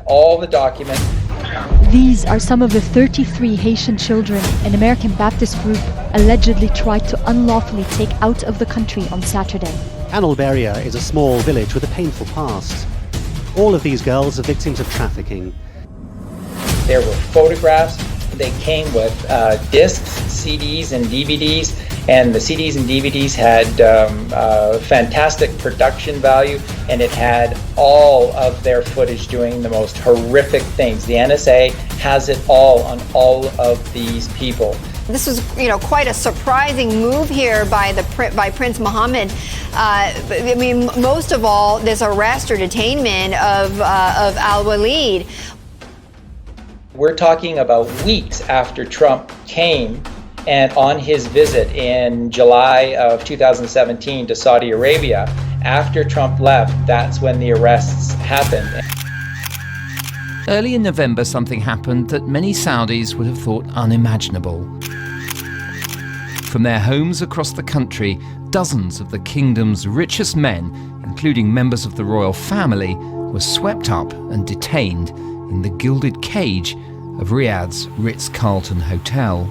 all the documents. These are some of the 33 Haitian children an American Baptist group allegedly tried to unlawfully take out of the country on Saturday. Anolberia is a small village with a painful past. All of these girls are victims of trafficking. There were photographs. They came with discs, CDs, and DVDs. And the CDs and DVDs had fantastic production value, and it had all of their footage doing the most horrific things. The NSA has it all on all of these people. This was, quite a surprising move here by Prince Mohammed. I mean, most of all, this arrest or detainment of Al-Walid. We're talking about weeks after Trump came and on his visit in July of 2017 to Saudi Arabia. After Trump left, that's when the arrests happened. Early in November, something happened that many Saudis would have thought unimaginable. From their homes across the country, dozens of the kingdom's richest men, including members of the royal family, were swept up and detained in the gilded cage of Riyadh's Ritz-Carlton Hotel.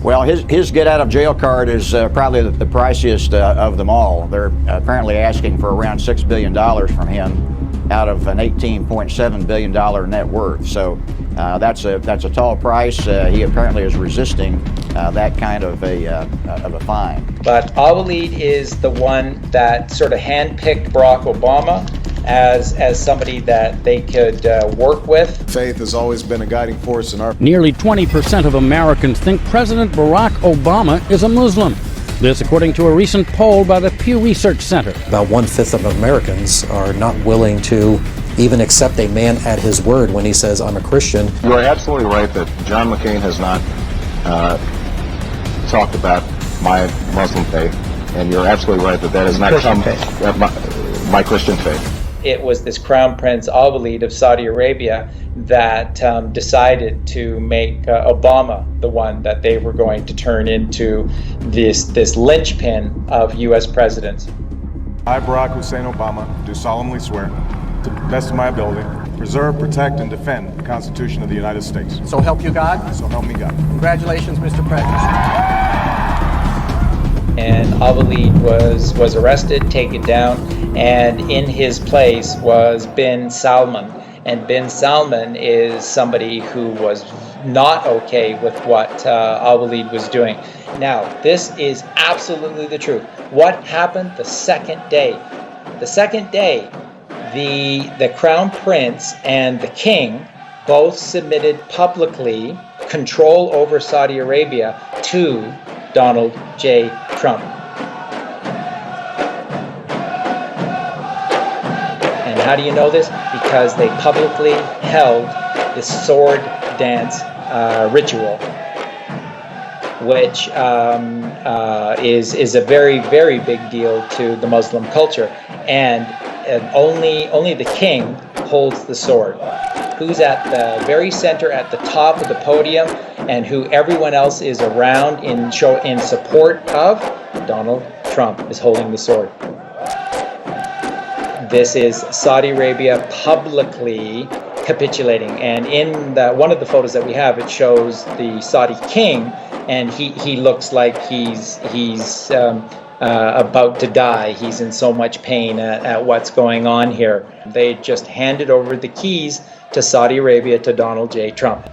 Well, his get-out-of-jail card is probably the priciest of them all. They're apparently asking for around $6 billion from him out of an $18.7 billion net worth. So that's a tall price. He apparently is resisting that kind of a fine. But Al-Walid is the one that sort of handpicked Barack Obama as somebody that they could work with. Faith has always been a guiding force in our... Nearly 20% of Americans think President Barack Obama is a Muslim. This according to a recent poll by the Pew Research Center. About 1/5 of Americans are not willing to even accept a man at his word when he says, I'm a Christian. You are absolutely right that John McCain has not talked about my Muslim faith, and you're absolutely right that has not come my Christian faith. It was this Crown Prince Al-Walid of Saudi Arabia that decided to make Obama the one that they were going to turn into this linchpin of U.S. presidents. I, Barack Hussein Obama, do solemnly swear, to the best of my ability, preserve, protect, and defend the Constitution of the United States. So help you God? So help me God. Congratulations, Mr. President. And Al-Walid was arrested, taken down, and in his place was bin Salman. And bin Salman is somebody who was not okay with what Al-Walid was doing. Now, this is absolutely the truth. What happened the second day? The second day, the Crown Prince and the King both submitted publicly control over Saudi Arabia to Donald J. Trump. And how do you know this? Because they publicly held the sword dance ritual, which is a very, very big deal to the Muslim culture. And only the king holds the sword, who's at the very center, at the top of the podium, and who everyone else is around in support of. Donald Trump is holding the sword. This is Saudi Arabia publicly capitulating, and in one of the photos that we have, it shows the Saudi king, and he looks like he's about to die. He's in so much pain at what's going on here. They just handed over the keys to Saudi Arabia to Donald J. Trump.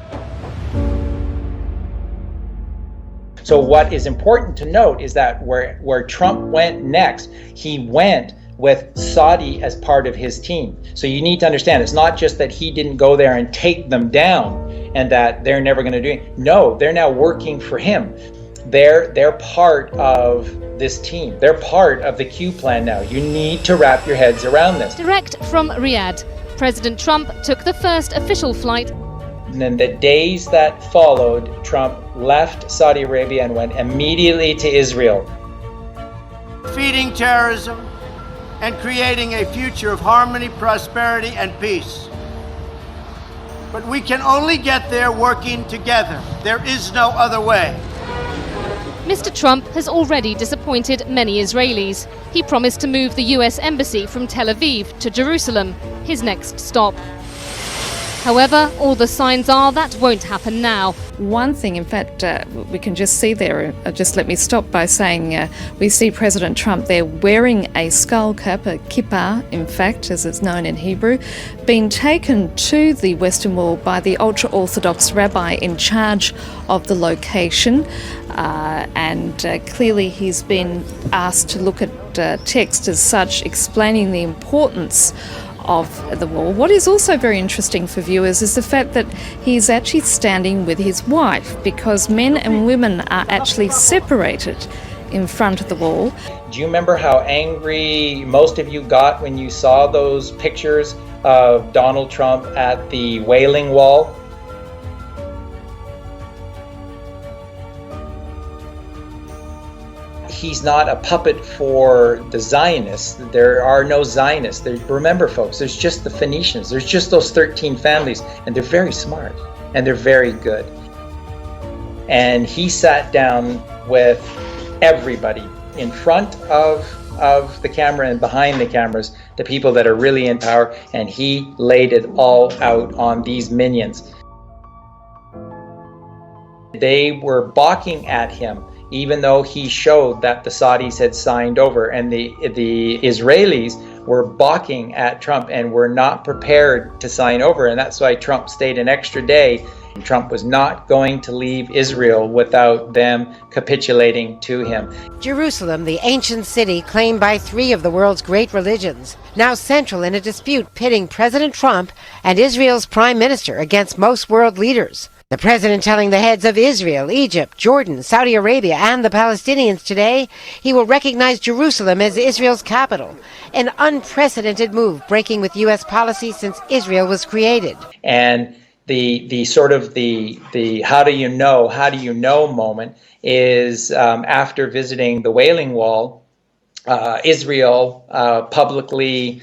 So what is important to note is that where Trump went next, he went with Saudi as part of his team. So you need to understand, it's not just that he didn't go there and take them down and that they're never going to do it. No, they're now working for him. They're part of this team. They're part of the Q plan now. You need to wrap your heads around this. Direct from Riyadh, President Trump took the first official flight. And then the days that followed, Trump left Saudi Arabia and went immediately to Israel. Defeating terrorism and creating a future of harmony, prosperity, and peace. But we can only get there working together. There is no other way. Mr. Trump has already disappointed many Israelis. He promised to move the US embassy from Tel Aviv to Jerusalem, his next stop. However, all the signs are that won't happen now. One thing, in fact, we can just see there, just let me stop by saying we see President Trump there wearing a skull cap, a kippah, in fact, as it's known in Hebrew, being taken to the Western Wall by the ultra-Orthodox rabbi in charge of the location. And clearly he's been asked to look at text as such, explaining the importance of the wall. What is also very interesting for viewers is the fact that he's actually standing with his wife, because men and women are actually separated in front of the wall. Do you remember how angry most of you got when you saw those pictures of Donald Trump at the Wailing Wall? He's not a puppet for the Zionists. There are no Zionists. Remember, folks, there's just the Phoenicians. There's just those 13 families, and they're very smart, and they're very good. And he sat down with everybody in front of the camera and behind the cameras, the people that are really in power, and he laid it all out on these minions. They were balking at him, even though he showed that the Saudis had signed over, and the Israelis were balking at Trump and were not prepared to sign over, and that's why Trump stayed an extra day. Trump was not going to leave Israel without them capitulating to him. Jerusalem, the ancient city claimed by three of the world's great religions, now central in a dispute pitting President Trump and Israel's prime minister against most world leaders. The president telling the heads of Israel, Egypt, Jordan, Saudi Arabia, and the Palestinians today he will recognize Jerusalem as Israel's capital. An unprecedented move breaking with U.S. policy since Israel was created. And the sort of the how do you know moment is after visiting the Wailing Wall, Israel publicly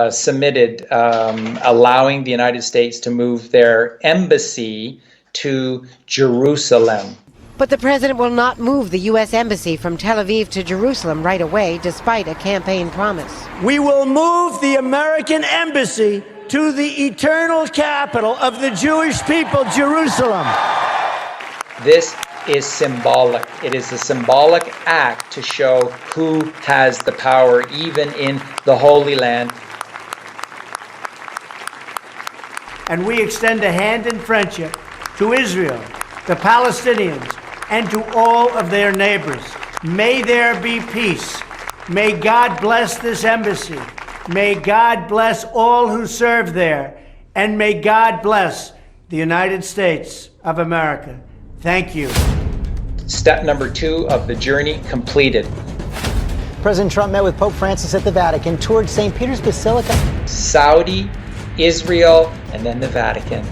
submitted allowing the United States to move their embassy to Jerusalem. But the president will not move the U.S. embassy from Tel Aviv to Jerusalem right away, despite a campaign promise. We will move the American embassy to the eternal capital of the Jewish people, Jerusalem. This is symbolic. It is a symbolic act to show who has the power, even in the Holy Land. And we extend a hand in friendship to Israel, the Palestinians, and to all of their neighbors. May there be peace. May God bless this embassy. May God bless all who serve there. And may God bless the United States of America. Thank you. Step number 2 of the journey completed. President Trump met with Pope Francis at the Vatican, toured St. Peter's Basilica. Saudi, Israel, and then the Vatican.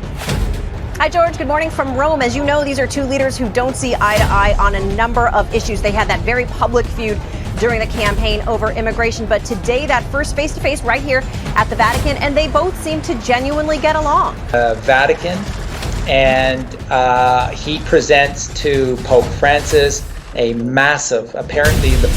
Hi, George. Good morning from Rome. As you know, these are two leaders who don't see eye to eye on a number of issues. They had that very public feud during the campaign over immigration. But today, that first face-to-face right here at the Vatican, and they both seem to genuinely get along. Vatican, and he presents to Pope Francis a massive, apparently the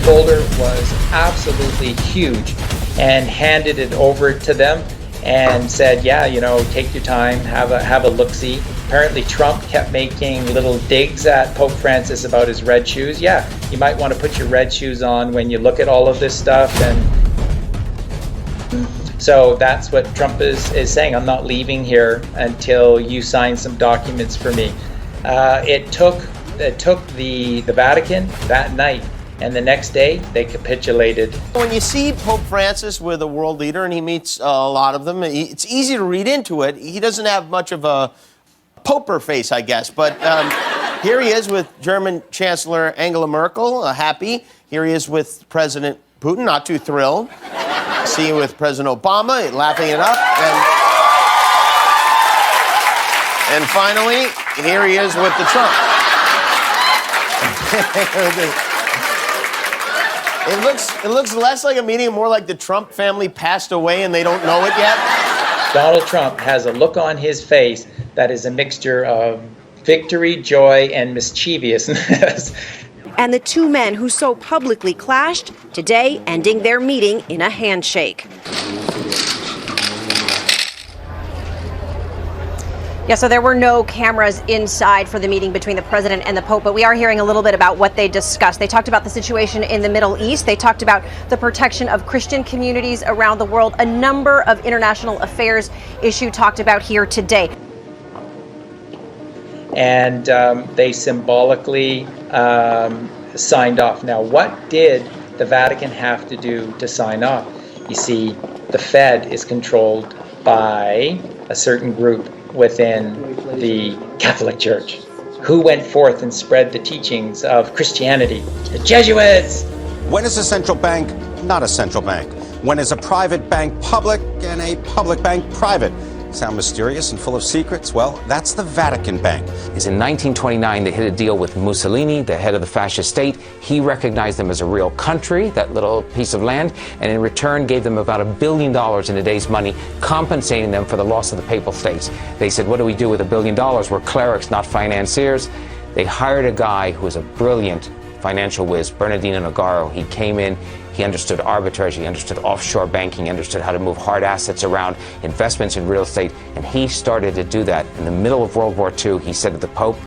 folder was absolutely huge, and handed it over to them and said, yeah, take your time, have a look-see. Apparently Trump kept making little digs at Pope Francis about his red shoes. Yeah, you might want to put your red shoes on when you look at all of this stuff. And so that's what Trump is saying. I'm not leaving here until you sign some documents for me. It took the Vatican that night, and the next day they capitulated. When you see Pope Francis with a world leader and he meets a lot of them, it's easy to read into it. He doesn't have much of a poker face, I guess. But here he is with German Chancellor Angela Merkel, happy. Here he is with President Putin, not too thrilled. See him with President Obama, laughing it up. And finally, here he is with the Trump. It looks less like a meeting and more like the Trump family passed away and they don't know it yet. Donald Trump has a look on his face that is a mixture of victory, joy, and mischievousness. And the two men who so publicly clashed, today ending their meeting in a handshake. Yeah, so there were no cameras inside for the meeting between the president and the Pope, but we are hearing a little bit about what they discussed. They talked about the situation in the Middle East. They talked about the protection of Christian communities around the world. A number of international affairs issue talked about here today. And they symbolically signed off. Now, what did the Vatican have to do to sign off? You see, the Fed is controlled by a certain group within the Catholic Church. Who went forth and spread the teachings of Christianity? The Jesuits! When is a central bank not a central bank? When is a private bank public and a public bank private? Sound mysterious and full of secrets? Well, that's the Vatican Bank. Is in 1929 they hit a deal with Mussolini, the head of the fascist state. He recognized them as a real country, that little piece of land, and in return gave them about $1 billion in today's money, compensating them for the loss of the Papal States. They said, what do we do with $1 billion? We're clerics, not financiers. They hired a guy who was a brilliant financial whiz, Bernardino Nogaro. He came in. He understood arbitrage, he understood offshore banking, he understood how to move hard assets around, investments in real estate, and he started to do that. In the middle of World War II, he said to the Pope,